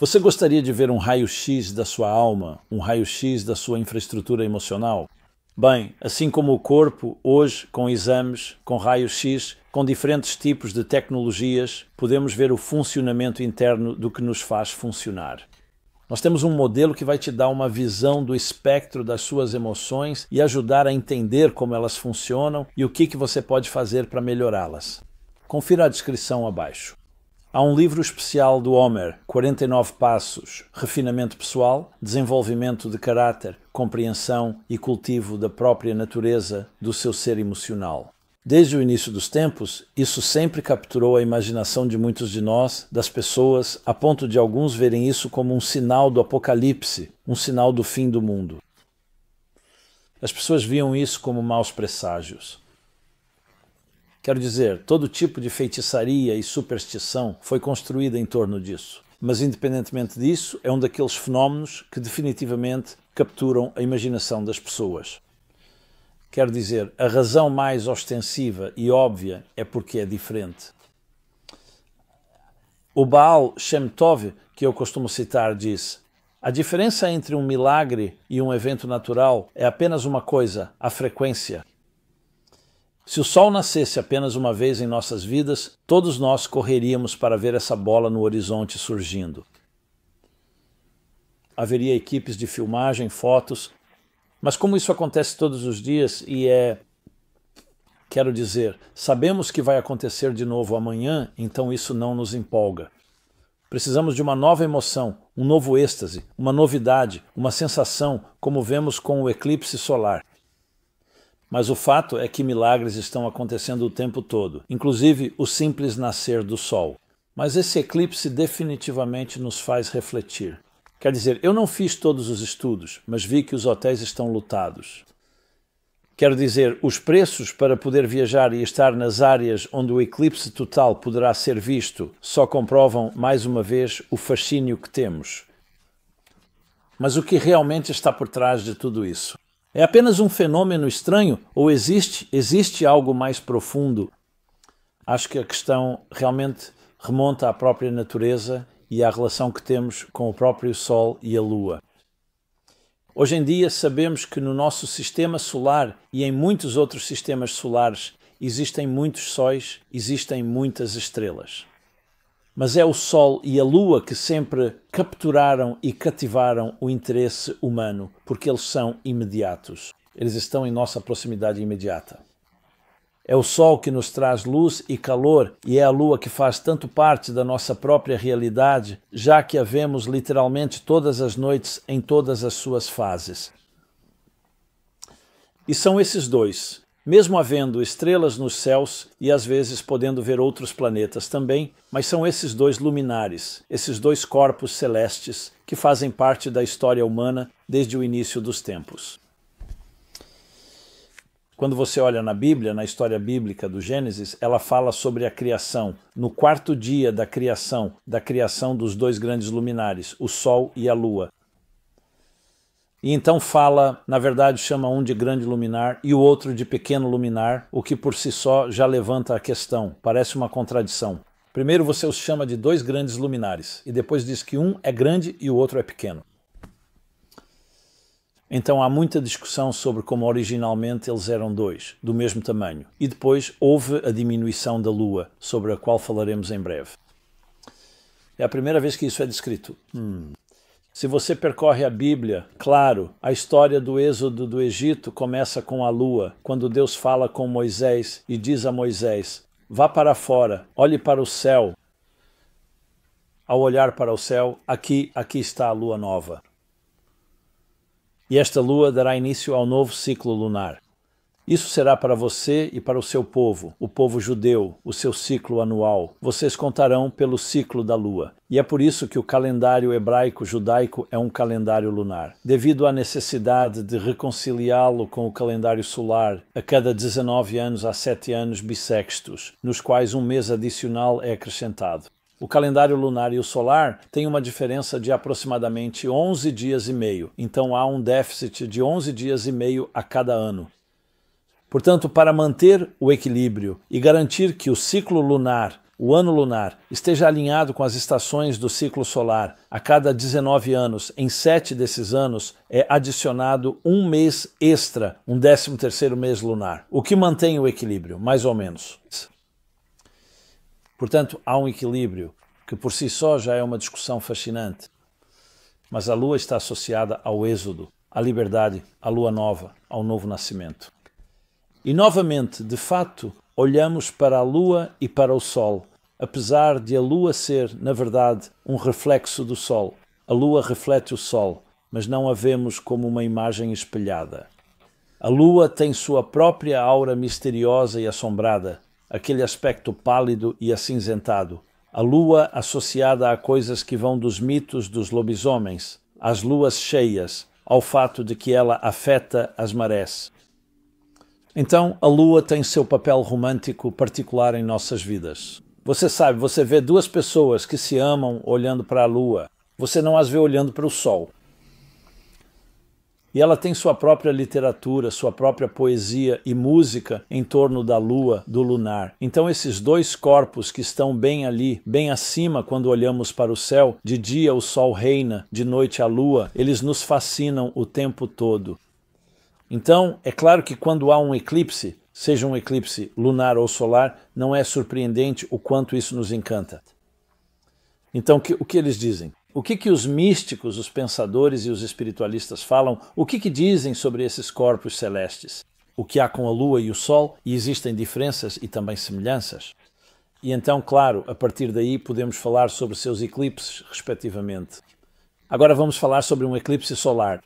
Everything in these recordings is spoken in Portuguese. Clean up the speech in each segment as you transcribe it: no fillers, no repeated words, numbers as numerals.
Você gostaria de ver um raio-x da sua alma, um raio-x da sua infraestrutura emocional? Bem, assim como o corpo, hoje, com exames, com raio-x, com diferentes tipos de tecnologias, podemos ver o funcionamento interno do que nos faz funcionar. Nós temos um modelo que vai te dar uma visão do espectro das suas emoções e ajudar a entender como elas funcionam e o que você pode fazer para melhorá-las. Confira a descrição abaixo. Há um livro especial do Homer, 49 Passos, Refinamento Pessoal, Desenvolvimento de Caráter, Compreensão e Cultivo da própria natureza do seu ser emocional. Desde o início dos tempos, isso sempre capturou a imaginação de muitos de nós, das pessoas, a ponto de alguns verem isso como um sinal do apocalipse, um sinal do fim do mundo. As pessoas viam isso como maus presságios. Quero dizer, todo tipo de feitiçaria e superstição foi construída em torno disso. Mas, independentemente disso, é um daqueles fenómenos que definitivamente capturam a imaginação das pessoas. Quero dizer, a razão mais ostensiva e óbvia é porque é diferente. O Baal Shem Tov, que eu costumo citar, diz: a diferença entre um milagre e um evento natural é apenas uma coisa, a frequência. Se o sol nascesse apenas uma vez em nossas vidas, todos nós correríamos para ver essa bola no horizonte surgindo. Haveria equipes de filmagem, fotos, mas como isso acontece todos os dias quero dizer, sabemos que vai acontecer de novo amanhã, então isso não nos empolga. Precisamos de uma nova emoção, um novo êxtase, uma novidade, uma sensação, como vemos com o eclipse solar. Mas o fato é que milagres estão acontecendo o tempo todo, inclusive o simples nascer do sol. Mas esse eclipse definitivamente nos faz refletir. Quer dizer, eu não fiz todos os estudos, mas vi que os hotéis estão lotados. Quero dizer, os preços para poder viajar e estar nas áreas onde o eclipse total poderá ser visto só comprovam, mais uma vez, o fascínio que temos. Mas o que realmente está por trás de tudo isso? É apenas um fenômeno estranho ou existe algo mais profundo? Acho que a questão realmente remonta à própria natureza e à relação que temos com o próprio Sol e a Lua. Hoje em dia sabemos que no nosso sistema solar e em muitos outros sistemas solares existem muitos sóis, existem muitas estrelas. Mas é o Sol e a Lua que sempre capturaram e cativaram o interesse humano, porque eles são imediatos. Eles estão em nossa proximidade imediata. É o Sol que nos traz luz e calor e é a Lua que faz tanto parte da nossa própria realidade, já que a vemos literalmente todas as noites em todas as suas fases. E são esses dois, mesmo havendo estrelas nos céus e às vezes podendo ver outros planetas também, mas são esses dois luminares, esses dois corpos celestes que fazem parte da história humana desde o início dos tempos. Quando você olha na Bíblia, na história bíblica do Gênesis, ela fala sobre a criação, no quarto dia da criação dos dois grandes luminares, o Sol e a Lua. E então fala, na verdade chama um de grande luminar e o outro de pequeno luminar, o que por si só já levanta a questão, parece uma contradição. Primeiro você os chama de dois grandes luminares e depois diz que um é grande e o outro é pequeno. Então há muita discussão sobre como originalmente eles eram dois, do mesmo tamanho. E depois houve a diminuição da Lua, sobre a qual falaremos em breve. É a primeira vez que isso é descrito. Se você percorre a Bíblia, claro, a história do êxodo do Egito começa com a Lua, quando Deus fala com Moisés e diz a Moisés: vá para fora, olhe para o céu. Ao olhar para o céu, aqui está a Lua nova. E esta lua dará início ao novo ciclo lunar. Isso será para você e para o seu povo, o povo judeu, o seu ciclo anual. Vocês contarão pelo ciclo da lua. E é por isso que o calendário hebraico-judaico é um calendário lunar. Devido à necessidade de reconciliá-lo com o calendário solar, a cada 19 anos há 7 anos bissextos, nos quais um mês adicional é acrescentado. O calendário lunar e o solar têm uma diferença de aproximadamente 11 dias e meio, então há um déficit de 11 dias e meio a cada ano. Portanto, para manter o equilíbrio e garantir que o ciclo lunar, o ano lunar, esteja alinhado com as estações do ciclo solar, a cada 19 anos, em 7 desses anos, é adicionado um mês extra, um 13º mês lunar, o que mantém o equilíbrio, mais ou menos. Portanto, há um equilíbrio que por si só já é uma discussão fascinante. Mas a lua está associada ao êxodo, à liberdade, à lua nova, ao novo nascimento. E novamente, de fato, olhamos para a lua e para o sol, apesar de a lua ser, na verdade, um reflexo do sol. A lua reflete o sol, mas não a vemos como uma imagem espelhada. A lua tem sua própria aura misteriosa e assombrada, aquele aspecto pálido e acinzentado. A lua associada a coisas que vão dos mitos dos lobisomens, às luas cheias, ao fato de que ela afeta as marés. Então, a lua tem seu papel romântico particular em nossas vidas. Você sabe, você vê duas pessoas que se amam olhando para a lua. Você não as vê olhando para o sol. E ela tem sua própria literatura, sua própria poesia e música em torno da lua, do lunar. Então esses dois corpos que estão bem ali, bem acima quando olhamos para o céu, de dia o sol reina, de noite a lua, eles nos fascinam o tempo todo. Então, é claro que quando há um eclipse, seja um eclipse lunar ou solar, não é surpreendente o quanto isso nos encanta. Então, o que eles dizem? O que os místicos, os pensadores e os espiritualistas falam? O que dizem sobre esses corpos celestes? O que há com a lua e o sol? E existem diferenças e também semelhanças? E então, claro, a partir daí podemos falar sobre seus eclipses, respectivamente. Agora vamos falar sobre um eclipse solar.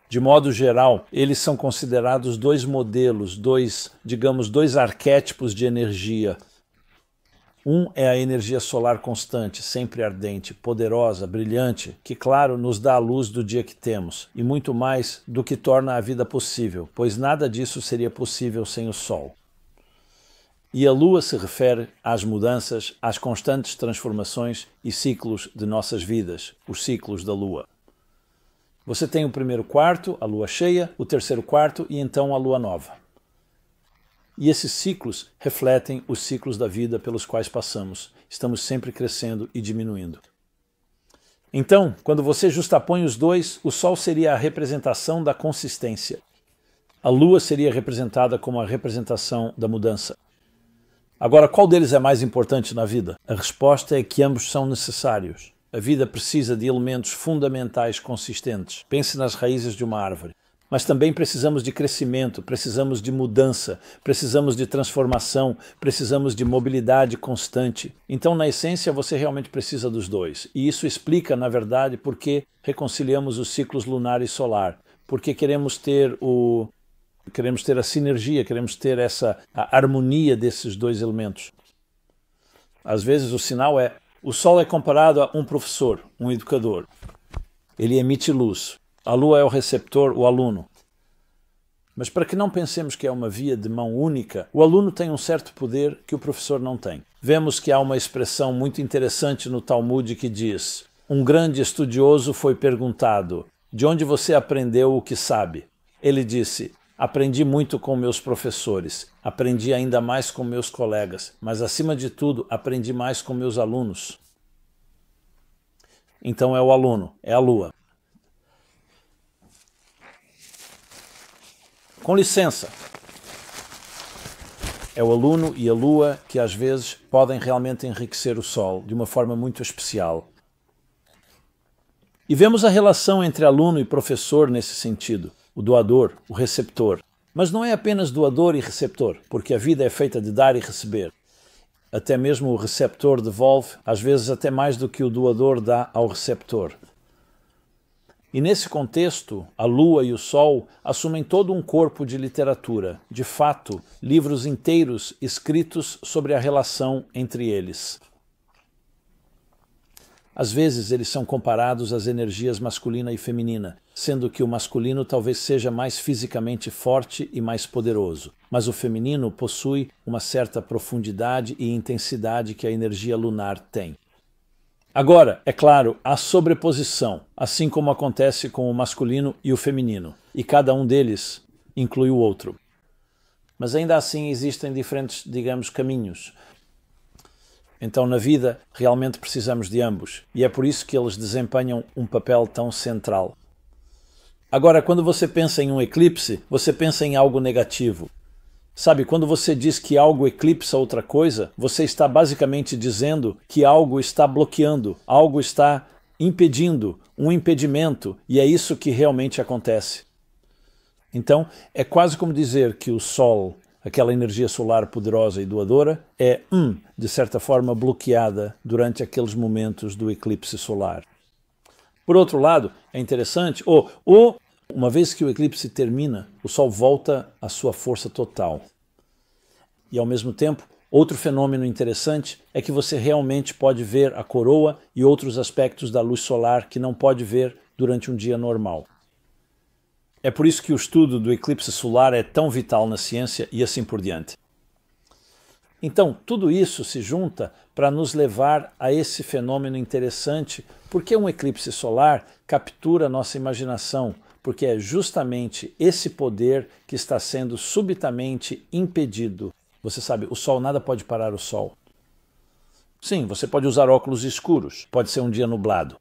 De modo geral, eles são considerados dois modelos, dois arquétipos de energia. Um é a energia solar constante, sempre ardente, poderosa, brilhante, que, claro, nos dá a luz do dia que temos, e muito mais do que torna a vida possível, pois nada disso seria possível sem o Sol. E a Lua se refere às mudanças, às constantes transformações e ciclos de nossas vidas, os ciclos da Lua. Você tem o primeiro quarto, a Lua cheia, o terceiro quarto e então a Lua nova. E esses ciclos refletem os ciclos da vida pelos quais passamos. Estamos sempre crescendo e diminuindo. Então, quando você justapõe os dois, o Sol seria a representação da consistência. A Lua seria representada como a representação da mudança. Agora, qual deles é mais importante na vida? A resposta é que ambos são necessários. A vida precisa de elementos fundamentais consistentes. Pense nas raízes de uma árvore. Mas também precisamos de crescimento, precisamos de mudança, precisamos de transformação, precisamos de mobilidade constante. Então, na essência, você realmente precisa dos dois. E isso explica, na verdade, por que reconciliamos os ciclos lunar e solar. Porque queremos ter a sinergia, queremos ter a harmonia desses dois elementos. Às vezes o sinal é, o Sol é comparado a um professor, um educador. Ele emite luz. A Lua é o receptor, o aluno. Mas para que não pensemos que é uma via de mão única, o aluno tem um certo poder que o professor não tem. Vemos que há uma expressão muito interessante no Talmud que diz: um grande estudioso foi perguntado, de onde você aprendeu o que sabe? Ele disse, aprendi muito com meus professores, aprendi ainda mais com meus colegas, mas acima de tudo, aprendi mais com meus alunos. Então é o aluno, é a Lua. Com licença, é o aluno e a Lua que às vezes podem realmente enriquecer o Sol de uma forma muito especial. E vemos a relação entre aluno e professor nesse sentido, o doador, o receptor. Mas não é apenas doador e receptor, porque a vida é feita de dar e receber. Até mesmo o receptor devolve, às vezes até mais do que o doador dá ao receptor. E nesse contexto, a Lua e o Sol assumem todo um corpo de literatura, de fato, livros inteiros escritos sobre a relação entre eles. Às vezes eles são comparados às energias masculina e feminina, sendo que o masculino talvez seja mais fisicamente forte e mais poderoso, mas o feminino possui uma certa profundidade e intensidade que a energia lunar tem. Agora, é claro, há sobreposição, assim como acontece com o masculino e o feminino, e cada um deles inclui o outro. mas ainda assim existem diferentes, digamos, caminhos. Então na vida realmente precisamos de ambos, e é por isso que eles desempenham um papel tão central. Agora, quando você pensa em um eclipse, você pensa em algo negativo. Sabe, quando você diz que algo eclipsa outra coisa, você está basicamente dizendo que algo está bloqueando, algo está impedindo, um impedimento, e é isso que realmente acontece. Então, é quase como dizer que o Sol, aquela energia solar poderosa e doadora, é, de certa forma, bloqueada durante aqueles momentos do eclipse solar. Por outro lado, é interessante, uma vez que o eclipse termina, o Sol volta à sua força total. E ao mesmo tempo, outro fenômeno interessante é que você realmente pode ver a coroa e outros aspectos da luz solar que não pode ver durante um dia normal. É por isso que o estudo do eclipse solar é tão vital na ciência e assim por diante. Então, tudo isso se junta para nos levar a esse fenômeno interessante, porque um eclipse solar captura nossa imaginação, porque é justamente esse poder que está sendo subitamente impedido. Você sabe, o Sol, nada pode parar o Sol. Sim, você pode usar óculos escuros, pode ser um dia nublado.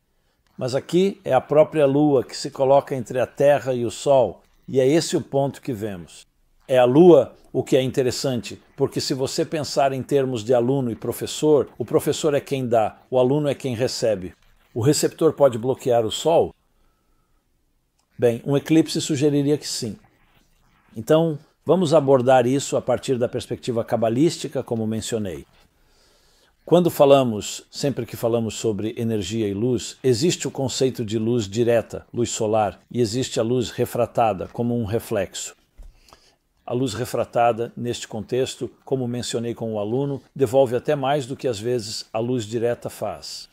Mas aqui é a própria Lua que se coloca entre a Terra e o Sol, e é esse o ponto que vemos. É a Lua o que é interessante, porque se você pensar em termos de aluno e professor, o professor é quem dá, o aluno é quem recebe. O receptor pode bloquear o Sol? Bem, um eclipse sugeriria que sim. Então, vamos abordar isso a partir da perspectiva cabalística, como mencionei. Sempre que falamos sobre energia e luz, existe o conceito de luz direta, luz solar, e existe a luz refratada, como um reflexo. A luz refratada, neste contexto, como mencionei com o aluno, devolve até mais do que às vezes a luz direta faz.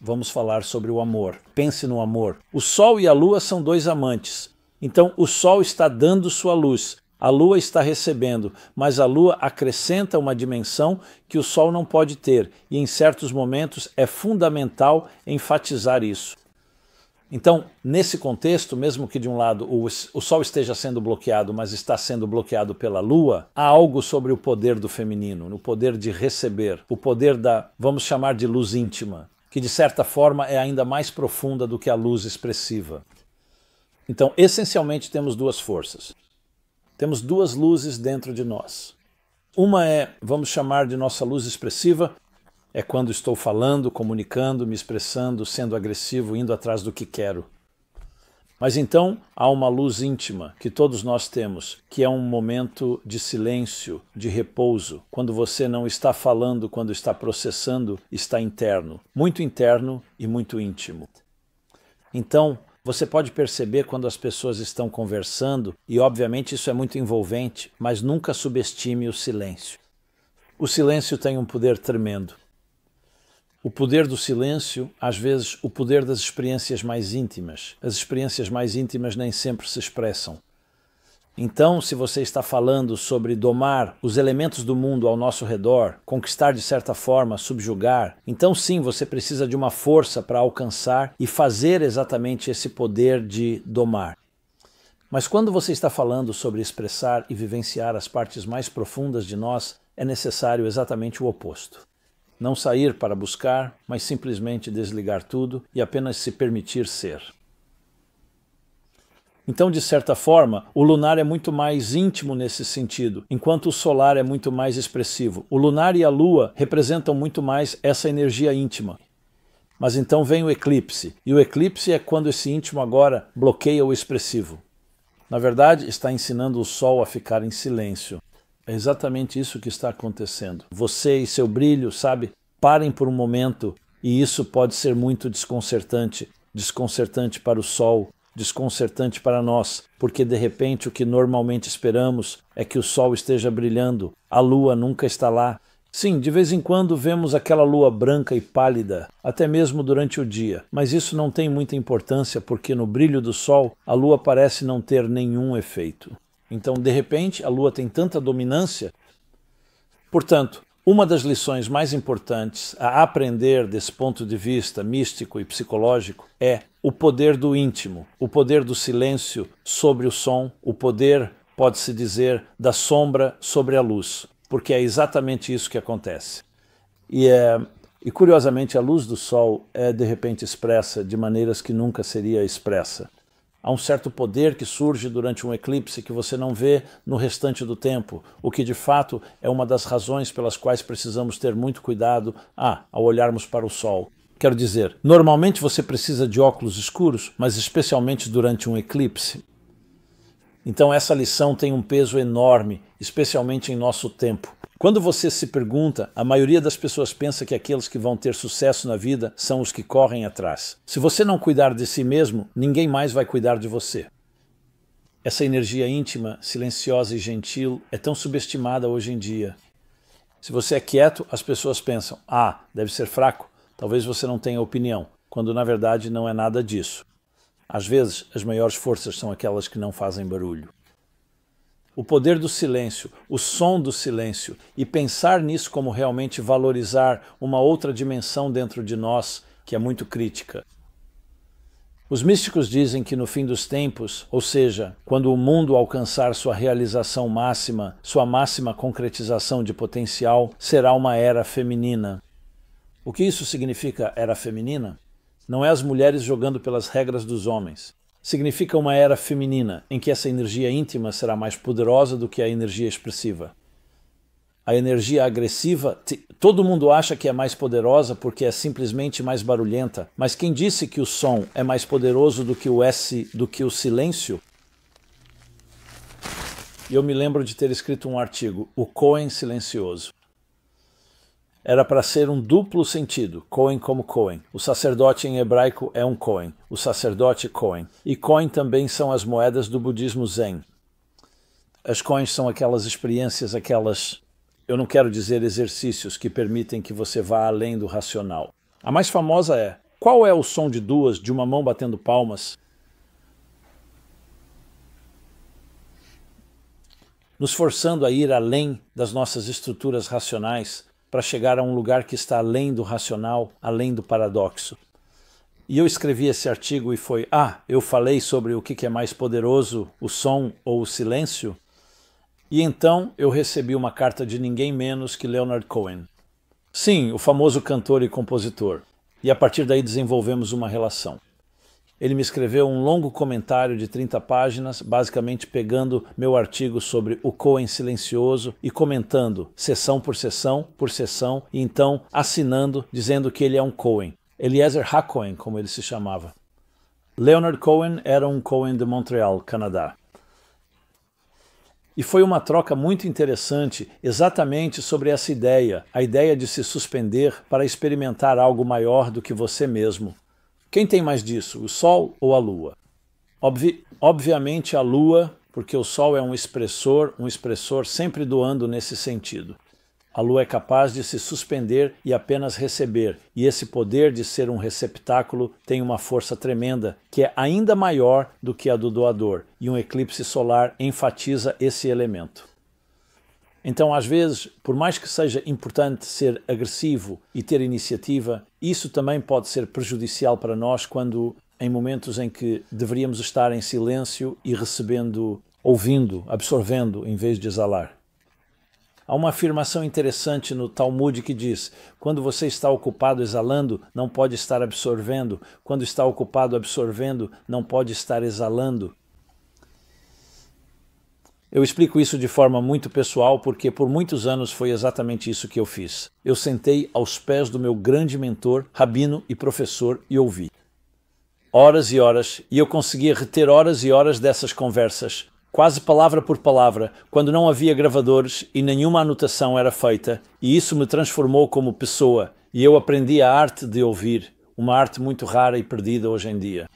Vamos falar sobre o amor. Pense no amor. O Sol e a Lua são dois amantes. Então o Sol está dando sua luz. A Lua está recebendo, mas a Lua acrescenta uma dimensão que o Sol não pode ter, e em certos momentos é fundamental enfatizar isso. Então, nesse contexto, mesmo que de um lado o Sol esteja sendo bloqueado, mas está sendo bloqueado pela Lua, há algo sobre o poder do feminino, no poder de receber, o poder da, vamos chamar de luz íntima, que de certa forma é ainda mais profunda do que a luz expressiva. Então, essencialmente, temos duas forças. Temos duas luzes dentro de nós. Uma é, vamos chamar de nossa luz expressiva, é quando estou falando, comunicando, me expressando, sendo agressivo, indo atrás do que quero. Mas então há uma luz íntima que todos nós temos, que é um momento de silêncio, de repouso. Quando você não está falando, quando está processando, está interno e muito íntimo. Então, você pode perceber quando as pessoas estão conversando, e obviamente isso é muito envolvente, mas nunca subestime o silêncio. O silêncio tem um poder tremendo. O poder do silêncio, às vezes, o poder das experiências mais íntimas. As experiências mais íntimas nem sempre se expressam. Então, se você está falando sobre domar os elementos do mundo ao nosso redor, conquistar de certa forma, subjugar, então sim, você precisa de uma força para alcançar e fazer exatamente esse poder de domar. Mas quando você está falando sobre expressar e vivenciar as partes mais profundas de nós, é necessário exatamente o oposto. Não sair para buscar, mas simplesmente desligar tudo e apenas se permitir ser. Então, de certa forma, o lunar é muito mais íntimo nesse sentido, enquanto o solar é muito mais expressivo. O lunar e a lua representam muito mais essa energia íntima. Mas então vem o eclipse, e o eclipse é quando esse íntimo agora bloqueia o expressivo. Na verdade, está ensinando o Sol a ficar em silêncio. É exatamente isso que está acontecendo. Você e seu brilho, sabe? Parem por um momento, e isso pode ser muito desconcertante. Desconcertante para o Sol, desconcertante para nós, porque de repente o que normalmente esperamos é que o Sol esteja brilhando, a Lua nunca está lá. Sim, de vez em quando vemos aquela lua branca e pálida, até mesmo durante o dia, mas isso não tem muita importância porque no brilho do Sol a Lua parece não ter nenhum efeito. Então, de repente, a Lua tem tanta dominância. Portanto, uma das lições mais importantes a aprender desse ponto de vista místico e psicológico é o poder do íntimo, o poder do silêncio sobre o som, o poder pode-se dizer, da sombra sobre a luz, porque é exatamente isso que acontece. E curiosamente a luz do sol é de repente expressa de maneiras que nunca seria expressa. Há um certo poder que surge durante um eclipse que você não vê no restante do tempo, o que de fato é uma das razões pelas quais precisamos ter muito cuidado ao olharmos para o sol. Quero dizer, normalmente você precisa de óculos escuros, mas especialmente durante um eclipse. Então essa lição tem um peso enorme, especialmente em nosso tempo. Quando você se pergunta, a maioria das pessoas pensa que aqueles que vão ter sucesso na vida são os que correm atrás. Se você não cuidar de si mesmo, ninguém mais vai cuidar de você. Essa energia íntima, silenciosa e gentil é tão subestimada hoje em dia. Se você é quieto, as pessoas pensam, deve ser fraco, talvez você não tenha opinião, quando na verdade não é nada disso. Às vezes, as maiores forças são aquelas que não fazem barulho. O poder do silêncio, o som do silêncio, e pensar nisso como realmente valorizar uma outra dimensão dentro de nós, que é muito crítica. Os místicos dizem que no fim dos tempos, ou seja, quando o mundo alcançar sua realização máxima, sua máxima concretização de potencial, será uma era feminina. O que isso significa, era feminina? Não é as mulheres jogando pelas regras dos homens. Significa uma era feminina, em que essa energia íntima será mais poderosa do que a energia expressiva. A energia agressiva, todo mundo acha que é mais poderosa porque é simplesmente mais barulhenta, mas quem disse que o som é mais poderoso do que o silêncio? Eu me lembro de ter escrito um artigo, O Cohen Silencioso. Era para ser um duplo sentido, Cohen como Cohen. O sacerdote em hebraico é um Cohen, o sacerdote Cohen. E Cohen também são as moedas do budismo Zen. As Cohens são aquelas experiências, eu não quero dizer exercícios, que permitem que você vá além do racional. A mais famosa é, qual é o som de duas, de uma mão batendo palmas? Nos forçando a ir além das nossas estruturas racionais, para chegar a um lugar que está além do racional, além do paradoxo. E eu escrevi esse artigo e foi, eu falei sobre o que é mais poderoso, o som ou o silêncio? E então eu recebi uma carta de ninguém menos que Leonard Cohen. Sim, o famoso cantor e compositor. E a partir daí desenvolvemos uma relação. Ele me escreveu um longo comentário de 30 páginas, basicamente pegando meu artigo sobre o Cohen silencioso e comentando sessão, e então assinando, dizendo que ele é um Cohen. Eliezer HaCohen, como ele se chamava. Leonard Cohen era um Cohen de Montreal, Canadá. E foi uma troca muito interessante exatamente sobre essa ideia, a ideia de se suspender para experimentar algo maior do que você mesmo. Quem tem mais disso, o Sol ou a Lua? Obviamente a Lua, porque o Sol é um expressor sempre doando nesse sentido. A Lua é capaz de se suspender e apenas receber, e esse poder de ser um receptáculo tem uma força tremenda, que é ainda maior do que a do doador, e um eclipse solar enfatiza esse elemento. Então, às vezes, por mais que seja importante ser agressivo e ter iniciativa, isso também pode ser prejudicial para nós quando, em momentos em que deveríamos estar em silêncio e recebendo, ouvindo, absorvendo, em vez de exalar. Há uma afirmação interessante no Talmud que diz, quando você está ocupado exalando, não pode estar absorvendo, quando está ocupado absorvendo, não pode estar exalando. Eu explico isso de forma muito pessoal porque por muitos anos foi exatamente isso que eu fiz. Eu sentei aos pés do meu grande mentor, rabino e professor e ouvi. Horas e horas, e eu conseguia reter horas e horas dessas conversas, quase palavra por palavra, quando não havia gravadores e nenhuma anotação era feita, e isso me transformou como pessoa, e eu aprendi a arte de ouvir, uma arte muito rara e perdida hoje em dia.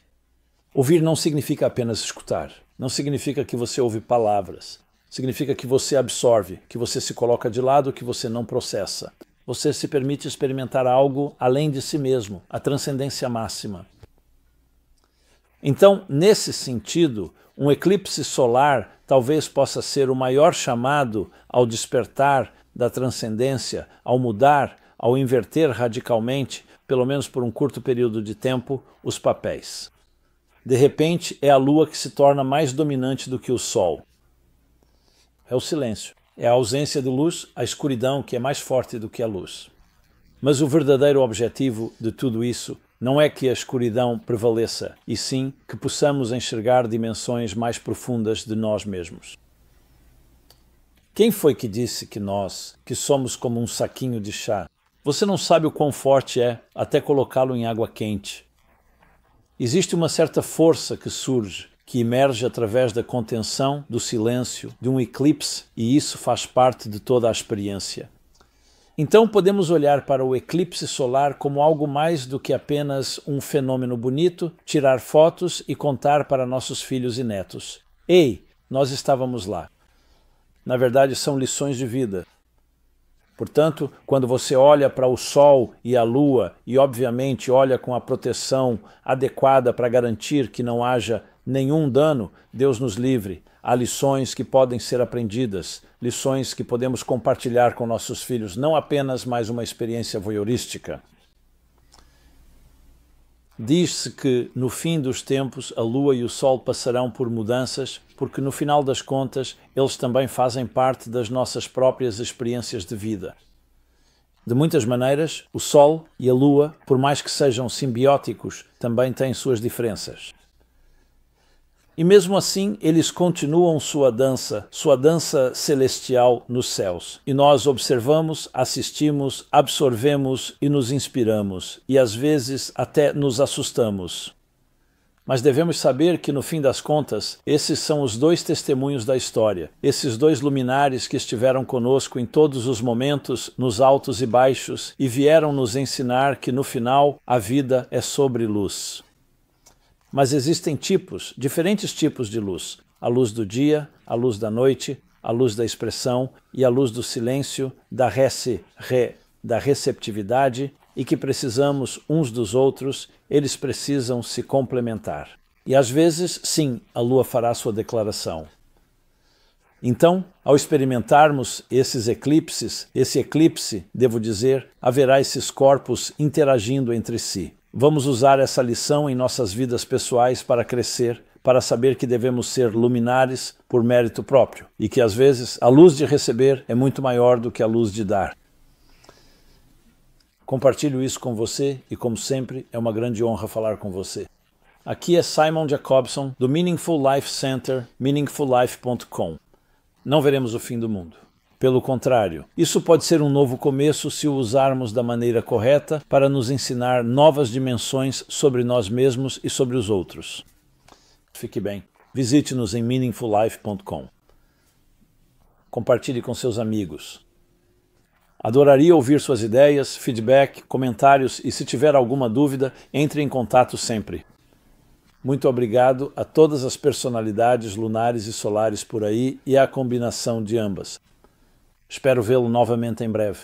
Ouvir não significa apenas escutar. Não significa que você ouve palavras. Significa que você absorve, que você se coloca de lado, que você não processa. Você se permite experimentar algo além de si mesmo, a transcendência máxima. Então, nesse sentido, um eclipse solar talvez possa ser o maior chamado ao despertar da transcendência, ao mudar, ao inverter radicalmente, pelo menos por um curto período de tempo, os papéis. De repente, é a Lua que se torna mais dominante do que o Sol. é o silêncio. É a ausência de luz, a escuridão que é mais forte do que a luz. Mas o verdadeiro objetivo de tudo isso não é que a escuridão prevaleça, e sim que possamos enxergar dimensões mais profundas de nós mesmos. Quem foi que disse que somos como um saquinho de chá? Você não sabe o quão forte é até colocá-lo em água quente. Existe uma certa força que surge, que emerge através da contenção, do silêncio, de um eclipse, e isso faz parte de toda a experiência. Então podemos olhar para o eclipse solar como algo mais do que apenas um fenômeno bonito, tirar fotos e contar para nossos filhos e netos. Ei, nós estávamos lá. Na verdade, são lições de vida. Portanto, quando você olha para o Sol e a Lua e, obviamente, olha com a proteção adequada para garantir que não haja nenhum dano, Deus nos livre. Há lições que podem ser aprendidas, lições que podemos compartilhar com nossos filhos, não apenas mais uma experiência voyeurística. Diz-se que, no fim dos tempos, a Lua e o Sol passarão por mudanças, porque, no final das contas, eles também fazem parte das nossas próprias experiências de vida. De muitas maneiras, o Sol e a Lua, por mais que sejam simbióticos, também têm suas diferenças. E mesmo assim, eles continuam sua dança celestial nos céus. E nós observamos, assistimos, absorvemos e nos inspiramos. E às vezes até nos assustamos. Mas devemos saber que, no fim das contas, esses são os dois testemunhos da história. Esses dois luminares que estiveram conosco em todos os momentos, nos altos e baixos, e vieram nos ensinar que, no final, a vida é sobre luz. Mas existem diferentes tipos de luz. A luz do dia, a luz da noite, a luz da expressão e a luz do silêncio, da receptividade, e que precisamos uns dos outros, eles precisam se complementar. E às vezes, sim, a Lua fará sua declaração. Então, ao experimentarmos esse eclipse, devo dizer, haverá esses corpos interagindo entre si. Vamos usar essa lição em nossas vidas pessoais para crescer, para saber que devemos ser luminares por mérito próprio e que, às vezes, a luz de receber é muito maior do que a luz de dar. Compartilho isso com você e, como sempre, é uma grande honra falar com você. Aqui é Simon Jacobson, do Meaningful Life Center, meaningfullife.com. Não veremos o fim do mundo. Pelo contrário, isso pode ser um novo começo se o usarmos da maneira correta para nos ensinar novas dimensões sobre nós mesmos e sobre os outros. Fique bem. Visite-nos em meaningfullife.com. Compartilhe com seus amigos. Adoraria ouvir suas ideias, feedback, comentários e, se tiver alguma dúvida, entre em contato sempre. Muito obrigado a todas as personalidades lunares e solares por aí e à combinação de ambas. Espero vê-lo novamente em breve.